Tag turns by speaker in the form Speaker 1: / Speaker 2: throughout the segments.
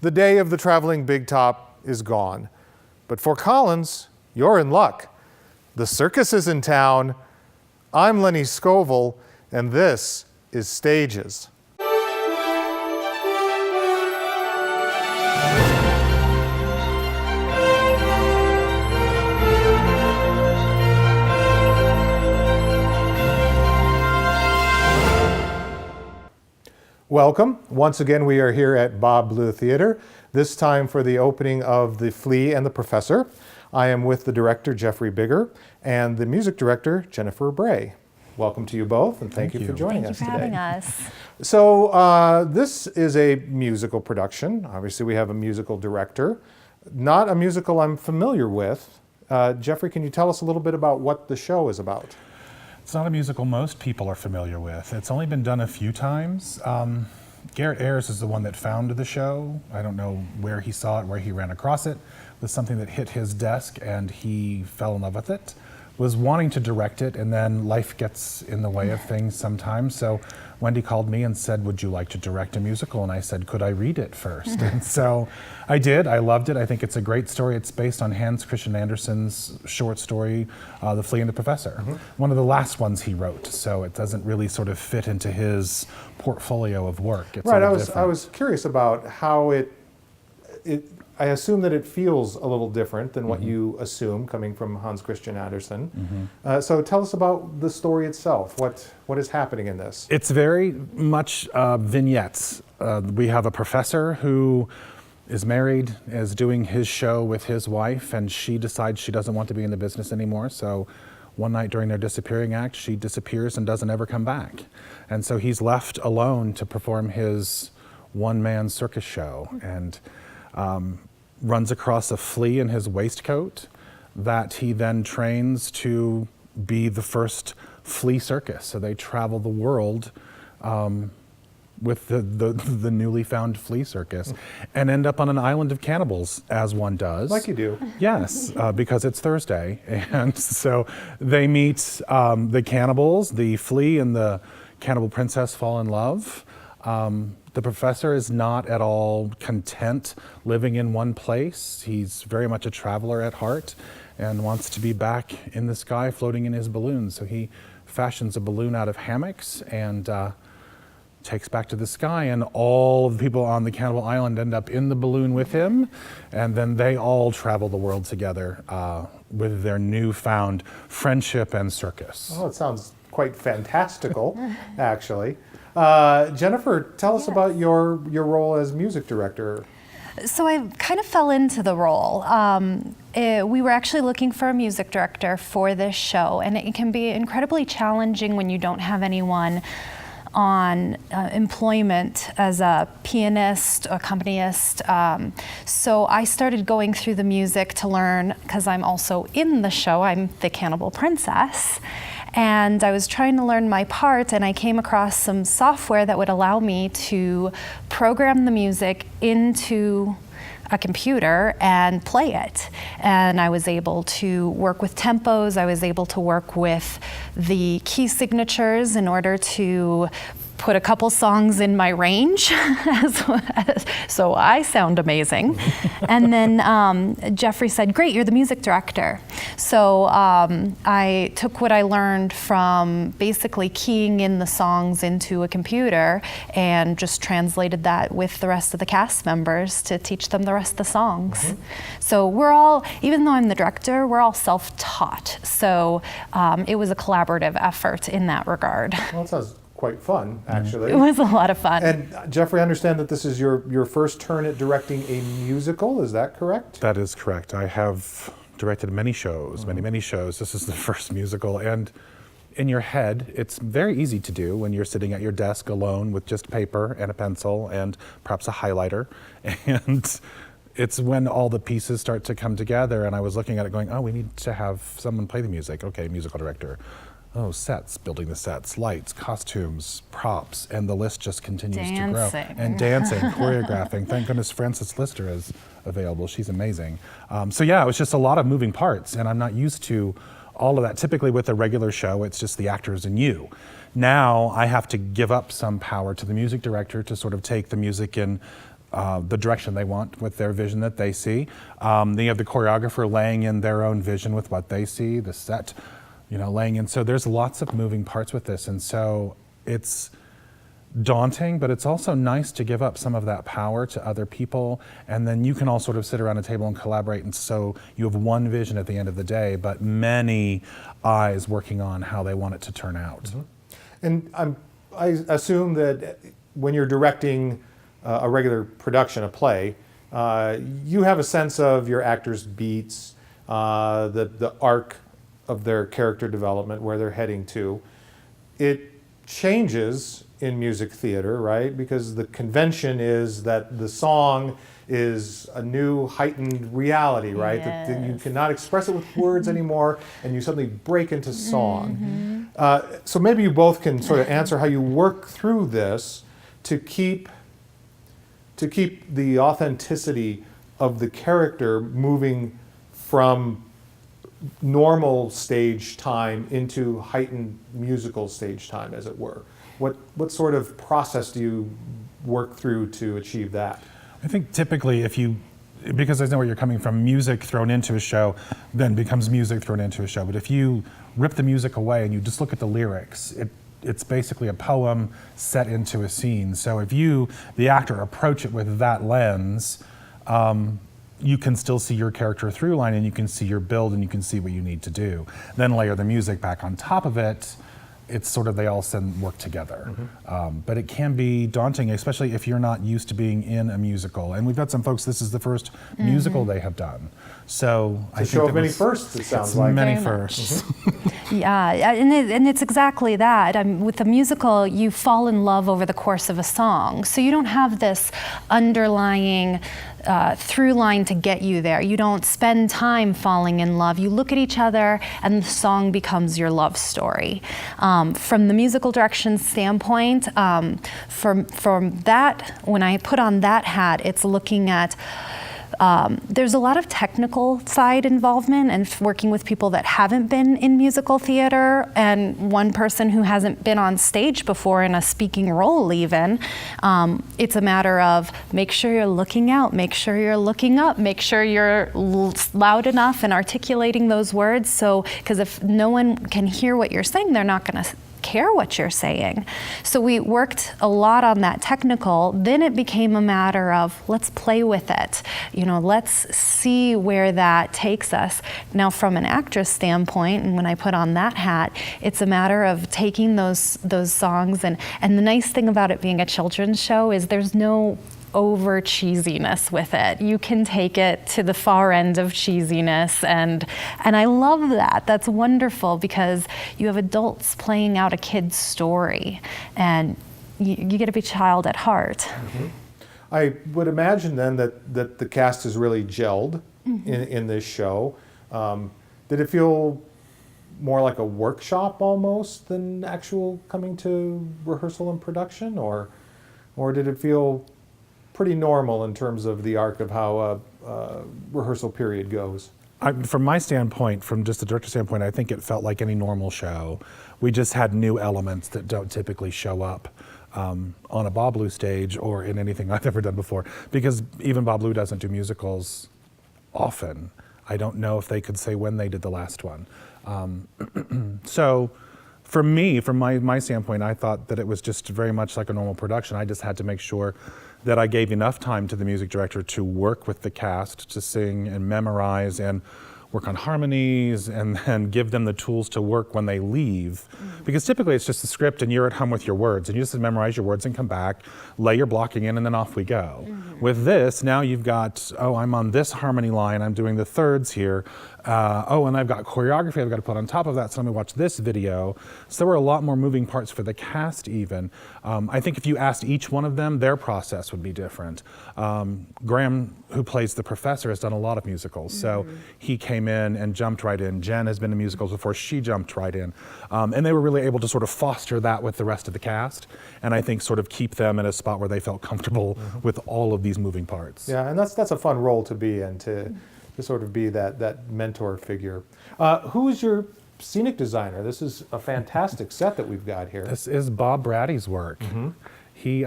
Speaker 1: The day of the traveling big top is gone. But for Collins, you're in luck. The circus is in town. I'm Lenny Scovel, and this is Stages. Welcome. Once again, we are here at Bas Bleu Theatre, this time for the opening of The Flea and the Professor. I am with the director, Jeffrey Bigger, and the music director, Jennifer Bray. Welcome to you both, and thank you for joining us today.
Speaker 2: Thank you for having us.
Speaker 1: So this is a musical production. Obviously, we have a musical director. Not a musical I'm familiar with. Jeffrey, can you tell us a little bit about what the show is about?
Speaker 3: It's not a musical most people are familiar with. It's only been done a few times. Garrett Ayers is the one that founded the show. I don't know where he saw it, where he ran across it. It was something that hit his desk and he fell in love with it. Was wanting to direct it, and then life gets in the way of things sometimes. So Wendy called me and said, would you like to direct a musical? And I said, could I read it first? And so I did. I loved it. I think it's a great story. It's based on Han Christian Andersen's short story, The Flea and the Professor. One of the last ones he wrote, so it doesn't really sort of fit into his portfolio of work. It's
Speaker 1: right, I was curious about how I assume that it feels a little different than what you assume coming from Hans Christian Andersen. So tell us about the story itself. What is happening in this?
Speaker 3: It's very much vignettes. We have a professor who is married, is doing his show with his wife, and she decides she doesn't want to be in the business anymore. So one night during their disappearing act, she disappears and doesn't ever come back. And so he's left alone to perform his one-man circus show, and runs across a flea in his waistcoat that he then trains to be the first flea circus. So they travel the world with the newly found flea circus and end up on an island of cannibals, as one does.
Speaker 1: Like you do. Yes,
Speaker 3: because it's Thursday. And so they meet the cannibals, the flea and the cannibal princess fall in love. The professor is not at all content living in one place. He's very much a traveler at heart and wants to be back in the sky floating in his balloon. So he fashions a balloon out of hammocks and takes back to the sky, and all of the people on the cannibal island end up in the balloon with him, and then they all travel the world together with their newfound friendship and circus.
Speaker 1: Oh, it sounds quite fantastical, actually. Jennifer, tell us about your role as music director.
Speaker 2: So I kind of fell into the role. We were actually looking for a music director for this show, and it can be incredibly challenging when you don't have anyone on employment as a pianist, accompanist. So I started going through the music to learn, because I'm also in the show, I'm the cannibal princess. And I was trying to learn my part, and I came across some software that would allow me to program the music into a computer and play it. And I was able to work with tempos, I was able to work with the key signatures in order to put a couple songs in my range, so I sound amazing. And then Jeffrey said, great, you're the music director. So I took what I learned from basically keying in the songs into a computer and just translated that with the rest of the cast members to teach them the rest of the songs. So we're all, even though I'm the director, we're all self-taught. So it was a collaborative effort in that regard.
Speaker 1: Well, that sounds quite fun, actually.
Speaker 2: It was a lot of fun.
Speaker 1: And Jeffrey, I understand that this is your first turn at directing a musical, is that correct?
Speaker 3: That is correct. I have directed many shows, many shows. This is the first musical, and in your head, it's very easy to do when you're sitting at your desk alone with just paper and a pencil and perhaps a highlighter. And it's when all the pieces start to come together, and I was looking at it going, oh, we need to have someone play the music. Okay, musical director. Oh, sets, building the sets, lights, costumes, props, and the list just continues to grow. And dancing, choreographing. Thank goodness Frances Lister is available. She's amazing. So yeah, it was just a lot of moving parts, and I'm not used to all of that. Typically with a regular show, it's just the actors and you. Now I have to give up some power to the music director to sort of take the music in the direction they want with their vision that they see. Then you have the choreographer laying in their own vision with what they see, the set, laying in. So there's lots of moving parts with this. And so it's daunting, but it's also nice to give up some of that power to other people. And then you can all sort of sit around a table and collaborate. And so you have one vision at the end of the day, but many eyes working on how they want it to turn out.
Speaker 1: And I assume that when you're directing a regular production, a play, you have a sense of your actors' beats, the arc of their character development, where they're heading to. It changes in music theater, right? Because the convention is that the song is a new heightened reality, right?
Speaker 2: Yes.
Speaker 1: That you cannot express it with words anymore, and you suddenly break into song. So maybe you both can sort of answer how you work through this to keep the authenticity of the character moving from normal stage time into heightened musical stage time, as it were. What sort of process do you work through to achieve that?
Speaker 3: I think typically because I know where you're coming from, music thrown into a show then becomes music thrown into a show. But if you rip the music away and you just look at the lyrics, it's basically a poem set into a scene. So if you, the actor, approach it with that lens, you can still see your character through line, and you can see your build, and you can see what you need to do. Then layer the music back on top of it. It's sort of, they all work together. But it can be daunting, especially if you're not used to being in a musical. And we've got some folks, this is the first musical they have done. So I think
Speaker 1: show of many firsts, it sounds
Speaker 3: it's
Speaker 1: like.
Speaker 3: many
Speaker 2: Very
Speaker 3: firsts.
Speaker 2: Yeah, and it's exactly that. With a musical, you fall in love over the course of a song. So you don't have this underlying through line to get you there. You don't spend time falling in love. You look at each other and the song becomes your love story. From the musical direction standpoint, from that, when I put on that hat, it's looking at there's a lot of technical side involvement and working with people that haven't been in musical theater, and one person who hasn't been on stage before in a speaking role even. It's a matter of make sure you're looking out, make sure you're looking up, make sure you're loud enough and articulating those words. So, because if no one can hear what you're saying, they're not going to care what you're saying. So we worked a lot on that technical. Then it became a matter of let's play with it. Let's see where that takes us. Now from an actress standpoint, and when I put on that hat, it's a matter of taking those songs, and the nice thing about it being a children's show is there's no over cheesiness with it. You can take it to the far end of cheesiness, and I love that. That's wonderful because you have adults playing out a kid's story, and you get to be child at heart.
Speaker 1: I would imagine then that the cast is really gelled in this show. Did it feel more like a workshop almost than actual coming to rehearsal and production, or did it feel pretty normal in terms of the arc of how a rehearsal period goes?
Speaker 3: From my standpoint, from just the director's standpoint, I think it felt like any normal show. We just had new elements that don't typically show up on a Bas Bleu stage or in anything I've ever done before, because even Bas Bleu doesn't do musicals often. I don't know if they could say when they did the last one. So for me, from my standpoint, I thought that it was just very much like a normal production. I just had to make sure that I gave enough time to the music director to work with the cast, to sing and memorize and work on harmonies, and then give them the tools to work when they leave. Because typically it's just the script and you're at home with your words, and you just memorize your words and come back, lay your blocking in, and then off we go. With this, now you've got, I'm on this harmony line, I'm doing the thirds here, and I've got choreography I've got to put on top of that, so let me watch this video. So there were a lot more moving parts for the cast even. I think if you asked each one of them, their process would be different. Graham, who plays the professor, has done a lot of musicals, so he came in and jumped right in. Jen has been in musicals before, she jumped right in. And they were really able to sort of foster that with the rest of the cast, and I think sort of keep them in a spot where they felt comfortable with all of these moving parts.
Speaker 1: Yeah, and that's a fun role to be in, to sort of be that mentor figure. Who is your scenic designer? This is a fantastic set that we've got here.
Speaker 3: This is Bob Brady's work. He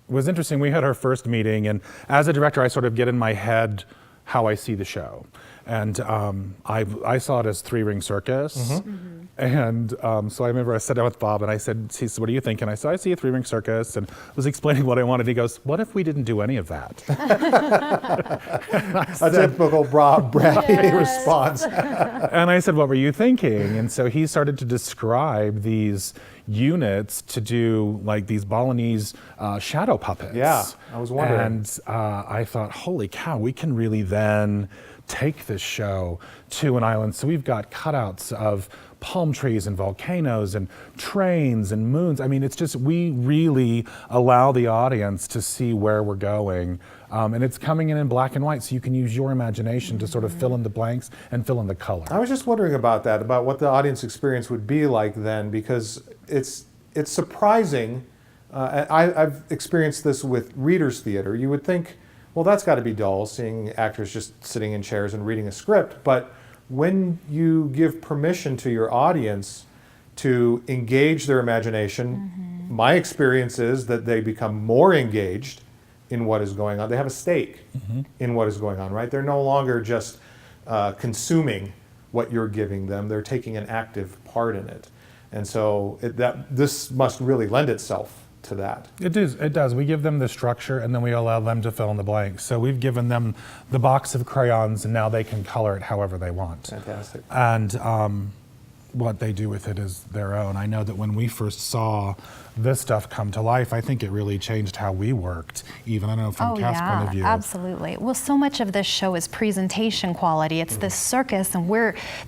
Speaker 3: was interesting. We had our first meeting, and as a director, I sort of get in my head how I see the show. And I saw it as three-ring circus. And so I remember I sat down with Bob and I said, he said, what do you think? And I said, I see a three-ring circus, and was explaining what I wanted. He goes, what if we didn't do any of that?
Speaker 1: A typical Bray response.
Speaker 3: And I said, what were you thinking? And so he started to describe these units to do like these Balinese shadow puppets.
Speaker 1: Yeah, I was wondering.
Speaker 3: And I thought, holy cow, we can really then take this show to an island. So we've got cutouts of palm trees and volcanoes and trains and moons. I mean, it's just, we really allow the audience to see where we're going. And it's coming in black and white, so you can use your imagination to sort of fill in the blanks and fill in the color.
Speaker 1: I was just wondering about that, about what the audience experience would be like then, because it's surprising. I've experienced this with readers' theater. You would think, well, that's got to be dull, seeing actors just sitting in chairs and reading a script. But when you give permission to your audience to engage their imagination, my experience is that they become more engaged in what is going on. They have a stake in what is going on, right? They're no longer just consuming what you're giving them. They're taking an active part in it. And so this must really lend itself to that.
Speaker 3: It does. We give them the structure and then we allow them to fill in the blanks. So we've given them the box of crayons and now they can color it however they want.
Speaker 1: Fantastic.
Speaker 3: And what they do with it is their own. I know that when we first saw this stuff come to life, I think it really changed how we worked, even, I don't know, from Cass' point of view.
Speaker 2: Absolutely. Well, so much of this show is presentation quality. It's this circus, and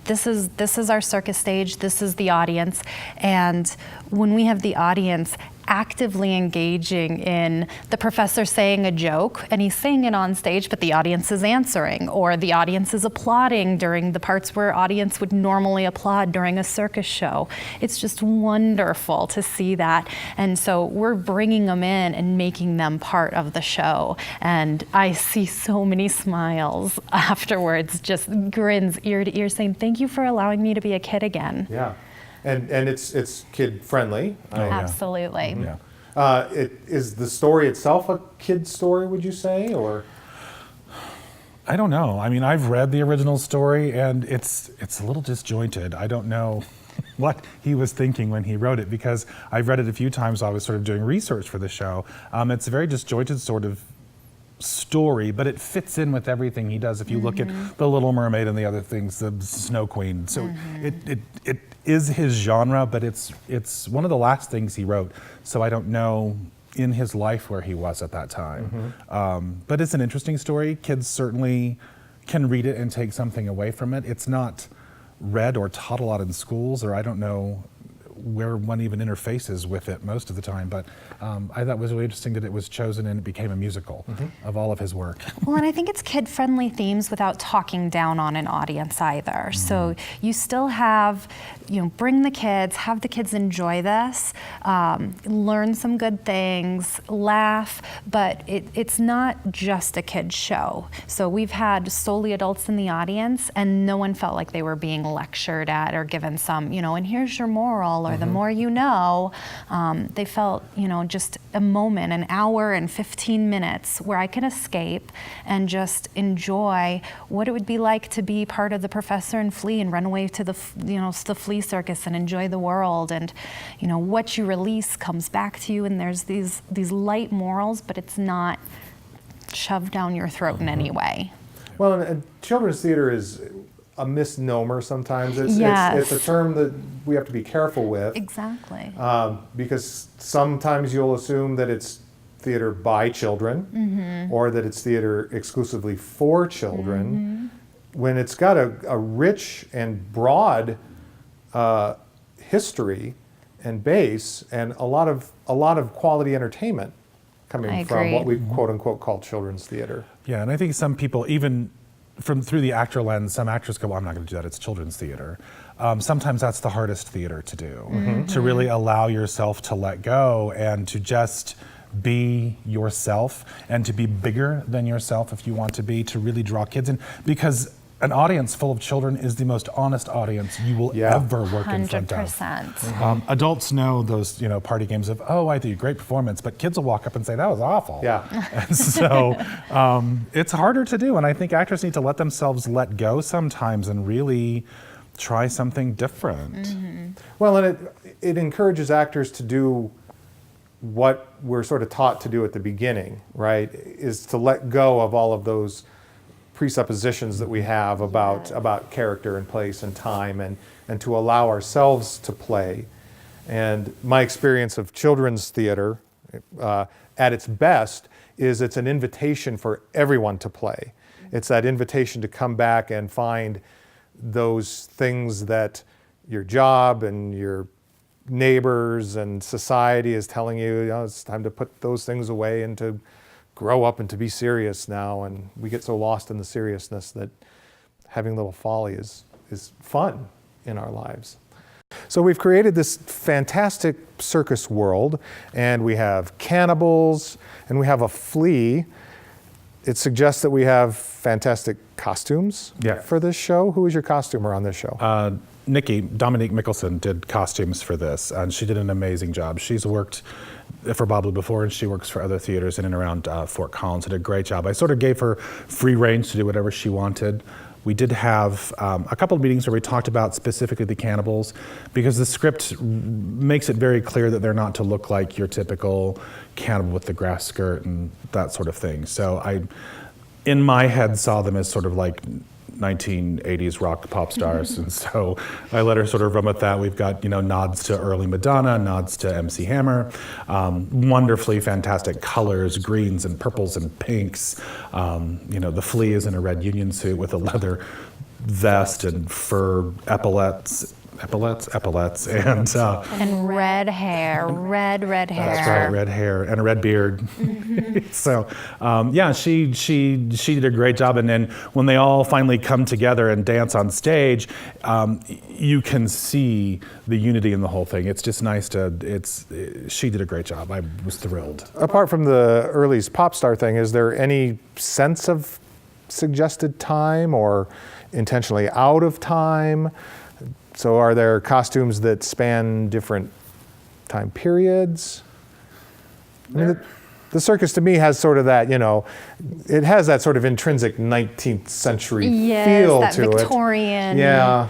Speaker 2: this is our circus stage, this is the audience, and when we have the audience actively engaging in the professor saying a joke, and he's saying it on stage, but the audience is answering, or the audience is applauding during the parts where audience would normally applaud during a circus show. It's just wonderful to see that. And so we're bringing them in and making them part of the show. And I see so many smiles afterwards, just grins ear to ear saying, thank you for allowing me to be a kid again.
Speaker 1: Yeah. And it's kid friendly.
Speaker 2: Absolutely.
Speaker 3: Yeah.
Speaker 1: Is the story itself a kid story, would you say, or?
Speaker 3: I don't know. I mean, I've read the original story and it's a little disjointed. I don't know what he was thinking when he wrote it, because I've read it a few times while I was sort of doing research for the show. It's a very disjointed sort of story, but it fits in with everything he does. If you look at The Little Mermaid and the other things, the Snow Queen. So it is his genre, but it's one of the last things he wrote. So I don't know in his life where he was at that time. But it's an interesting story. Kids certainly can read it and take something away from it. It's not read or taught a lot in schools, or I don't know where one even interfaces with it most of the time, but I thought it was really interesting that it was chosen and it became a musical of all of his work.
Speaker 2: Well, and I think it's kid-friendly themes without talking down on an audience either. So you still have, bring the kids, have the kids enjoy this, learn some good things, laugh, but it's not just a kid's show. So we've had solely adults in the audience, and no one felt like they were being lectured at or given some, and here's your moral, or the more you know. They felt, just a moment, an hour and 15 minutes where I can escape and just enjoy what it would be like to be part of the Professor and Flea and run away to the Flea circus and enjoy the world. And, what you release comes back to you, and there's these light morals, but it's not shoved down your throat in any way.
Speaker 1: Well, and children's theater is a misnomer sometimes. It's a term that we have to be careful with.
Speaker 2: Exactly.
Speaker 1: Because sometimes you'll assume that it's theater by children, or that it's theater exclusively for children, when it's got a rich and broad history and base, and a lot of quality entertainment coming from what we quote unquote call children's theater.
Speaker 3: Yeah, and I think some people, even through the actor lens, some actors go, well, I'm not going to do that, it's children's theater. Sometimes that's the hardest theater to do, to really allow yourself to let go and to just be yourself, and to be bigger than yourself if you want to be, to really draw kids in. Because an audience full of children is the most honest audience you will ever work in front of.
Speaker 2: 100%.
Speaker 3: Adults know those, party games of, oh, I did a great performance, but kids will walk up and say, that was awful.
Speaker 1: Yeah.
Speaker 3: And so it's harder to do, and I think actors need to let themselves let go sometimes and really try something different.
Speaker 1: Well, and it encourages actors to do what we're sort of taught to do at the beginning, right? Is to let go of all of those presuppositions that we have about character and place and time, and to allow ourselves to play. And my experience of children's theater at its best is it's an invitation for everyone to play. It's that invitation to come back and find those things that your job and your neighbors and society is telling you, it's time to put those things away and to grow up and to be serious now. And we get so lost in the seriousness that having a little folly is fun in our lives. So we've created this fantastic circus world, and we have cannibals, and we have a flea. It suggests that we have fantastic costumes for this show. Who is your costumer on this show?
Speaker 3: Nikki, Dominique Mickelson, did costumes for this, and she did an amazing job. She's worked for Bas Bleu before, and she works for other theaters in and around Fort Collins. Did a great job. I sort of gave her free range to do whatever she wanted. We did have a couple of meetings where we talked about specifically the cannibals, because the script makes it very clear that they're not to look like your typical cannibal with the grass skirt and that sort of thing. So I, in my head, saw them as sort of like 1980s rock pop stars, and so I let her sort of run with that. We've got nods to early Madonna, nods to MC Hammer, wonderfully fantastic colors, greens and purples and pinks. The Flea is in a red union suit with a leather vest and fur epaulets,
Speaker 2: And red hair, red hair.
Speaker 3: That's right, red hair and a red beard. So, she did a great job. And then when they all finally come together and dance on stage, you can see the unity in the whole thing. It's just nice she did a great job. I was thrilled.
Speaker 1: Apart from the early pop star thing, is there any sense of suggested time or intentionally out of time? So are there costumes that span different time periods? I mean, the circus to me has sort of that, it has that sort of intrinsic 19th century feel
Speaker 2: that
Speaker 1: to it.
Speaker 2: Victorian.
Speaker 1: Yeah.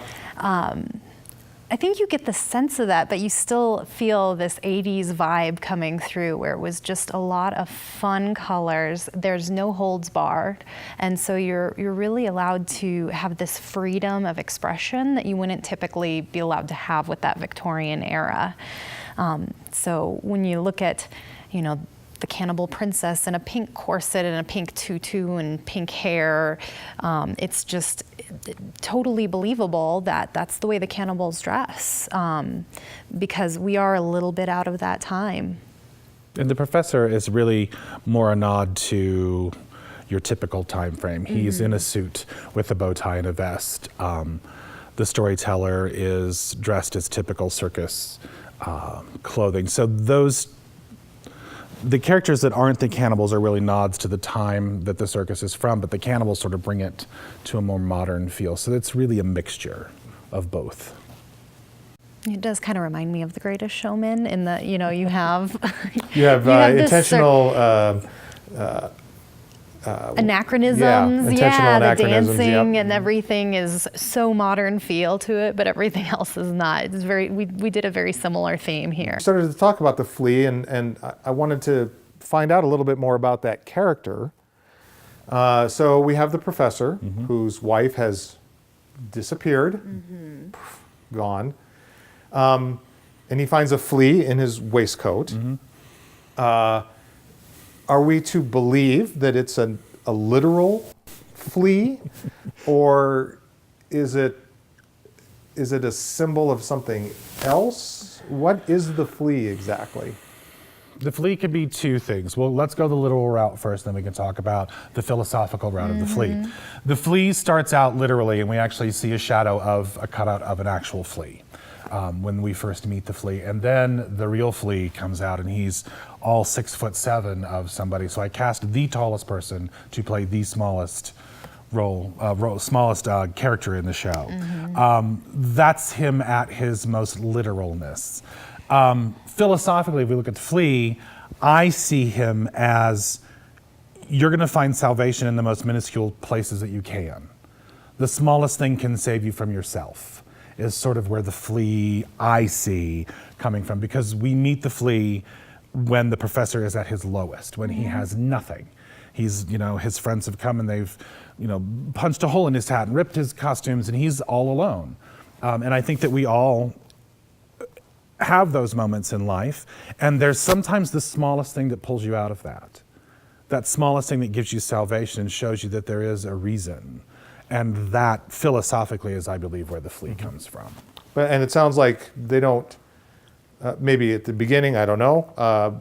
Speaker 2: I think you get the sense of that, but you still feel this 80s vibe coming through, where it was just a lot of fun colors. There's no holds barred, and so you're really allowed to have this freedom of expression that you wouldn't typically be allowed to have with that Victorian era. So when you look at, the cannibal princess in a pink corset and a pink tutu and pink hair, it's just totally believable that that's the way the cannibals dress, because we are a little bit out of that time.
Speaker 3: And the professor is really more a nod to your typical time frame. He's in a suit with a bow tie and a vest. The storyteller is dressed as typical circus clothing. So the characters that aren't the cannibals are really nods to the time that the circus is from, but the cannibals sort of bring it to a more modern feel. So it's really a mixture of both.
Speaker 2: It does kind of remind me of The Greatest Showman in that, you have
Speaker 1: intentional
Speaker 2: anachronisms,
Speaker 1: intentional
Speaker 2: the
Speaker 1: anachronisms,
Speaker 2: dancing and everything is so modern feel to it, but everything else is not. It's we did a very similar theme here.
Speaker 1: Started to talk about the Flea, and I wanted to find out a little bit more about that character. So we have the professor, whose wife has disappeared, gone, and he finds a flea in his waistcoat. Are we to believe that it's a literal flea, or is it a symbol of something else? What is the flea exactly?
Speaker 3: The flea could be two things. Well, let's go the literal route first, then we can talk about the philosophical route of the flea. The flea starts out literally, and we actually see a shadow of a cutout of an actual flea when we first meet the flea. And then the real flea comes out, and he's all 6'7" of somebody. So I cast the tallest person to play the smallest smallest character in the show. That's him at his most literalness. Philosophically, if we look at Flea, I see him as you're going to find salvation in the most minuscule places that you can. The smallest thing can save you from yourself, is sort of where the Flea I see coming from, because we meet the Flea when the professor is at his lowest, when he has nothing. He's, his friends have come and they've, punched a hole in his hat and ripped his costumes, and he's all alone. And I think that we all have those moments in life, and there's sometimes the smallest thing that pulls you out of that. That smallest thing that gives you salvation and shows you that there is a reason. And that philosophically is, I believe, where the Flea comes from.
Speaker 1: And it sounds like they don't, maybe at the beginning, I don't know,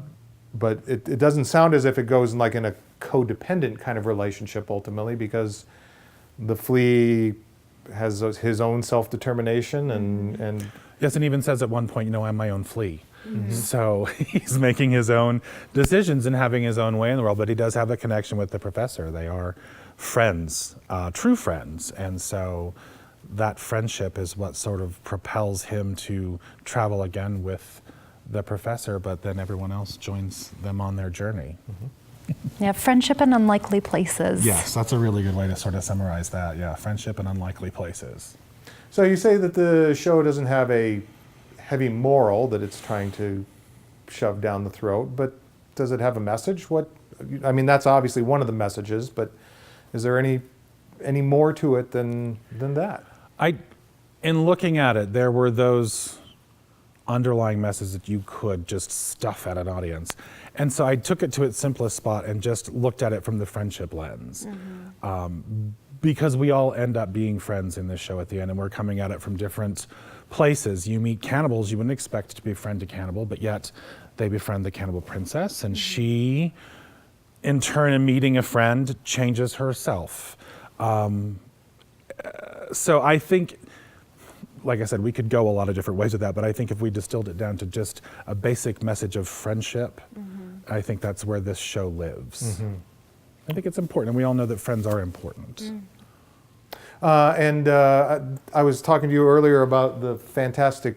Speaker 1: but it doesn't sound as if it goes in a codependent kind of relationship ultimately, because the Flea has his own self-determination and
Speaker 3: Yes, and even says at one point, I'm my own Flea. So he's making his own decisions and having his own way in the world, but he does have a connection with the professor. They are friends, true friends, and so that friendship is what sort of propels him to travel again with the professor, but then everyone else joins them on their journey.
Speaker 2: Yeah, friendship in unlikely places.
Speaker 3: Yes, that's a really good way to sort of summarize that. Yeah, friendship in unlikely places.
Speaker 1: So you say that the show doesn't have a heavy moral that it's trying to shove down the throat, but does it have a message? That's obviously one of the messages, but is there any more to it than that?
Speaker 3: In looking at it, there were those underlying messages that you could just stuff at an audience. And so I took it to its simplest spot and just looked at it from the friendship lens. Because we all end up being friends in this show at the end, and we're coming at it from different places. You meet cannibals, you wouldn't expect to befriend a cannibal, but yet they befriend the cannibal princess, and she, in turn, in meeting a friend, changes herself. So I think, like I said, we could go a lot of different ways with that, but I think if we distilled it down to just a basic message of friendship, I think that's where this show lives. I think it's important, and we all know that friends are important.
Speaker 1: I was talking to you earlier about the fantastic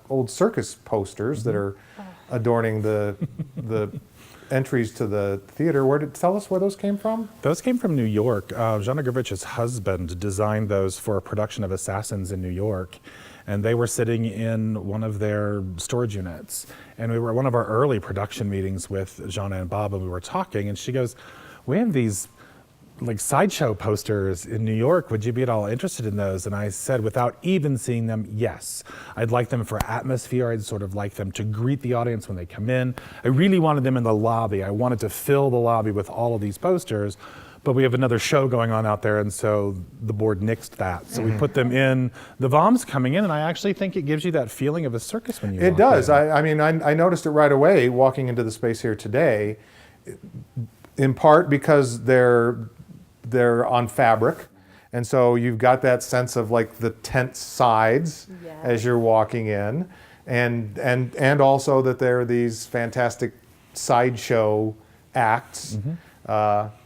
Speaker 1: old circus posters that are adorning the entries to the theater. Tell us where those came from?
Speaker 3: Those came from New York. Jan Egerwich's husband designed those for a production of Assassins in New York, and they were sitting in one of their storage units. And we were at one of our early production meetings with Jana and Bob, and we were talking, and she goes, "We have these sideshow posters in New York. Would you be at all interested in those?" And I said, without even seeing them, yes. I'd like them for atmosphere. I'd sort of like them to greet the audience when they come in. I really wanted them in the lobby. I wanted to fill the lobby with all of these posters, but we have another show going on out there, and so the board nixed that. So we put them in the VOMs coming in, and I actually think it gives you that feeling of a circus when you walk in.
Speaker 1: It does. I noticed it right away walking into the space here today, in part because they're on fabric, and so you've got that sense of the tent sides as you're walking in, and also that there are these fantastic sideshow acts.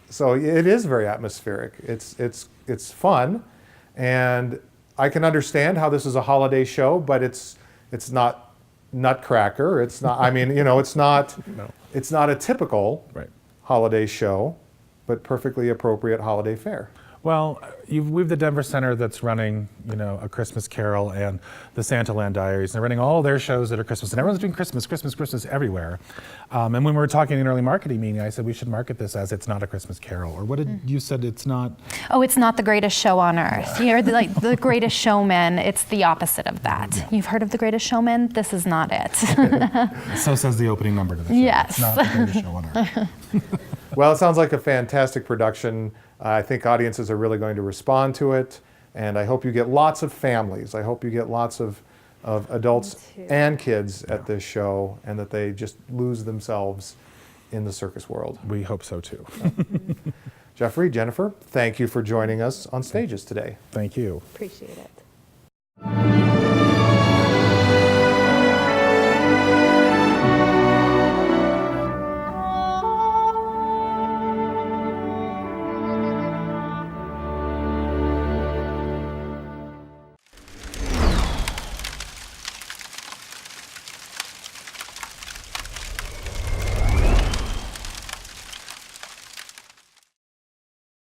Speaker 1: So it is very atmospheric. It's fun, and I can understand how this is a holiday show, but it's not Nutcracker. It's not. It's not.
Speaker 3: No.
Speaker 1: It's not a typical holiday show, but perfectly appropriate holiday fare.
Speaker 3: Well, we have the Denver Center that's running, A Christmas Carol and the Santaland Diaries. They're running all their shows that are Christmas, and everyone's doing Christmas everywhere. And when we were talking in early marketing meeting, I said we should market this as it's not a Christmas Carol. Or what did you said? It's not.
Speaker 2: Oh, it's not the greatest show on earth. You're the Greatest Showman. It's the opposite of that. Yeah. You've heard of the Greatest Showman? This is not it.
Speaker 3: So says the opening number to the show.
Speaker 2: Yes.
Speaker 3: It's not the greatest show on earth.
Speaker 1: Well, it sounds like a fantastic production. I think audiences are really going to respond to it, and I hope you get lots of families. I hope you get lots of adults and kids at this show, and that they just lose themselves in the circus world.
Speaker 3: We hope so too.
Speaker 1: Jeffrey, Jennifer, thank you for joining us on Stages today.
Speaker 3: Thank you.
Speaker 2: Appreciate it.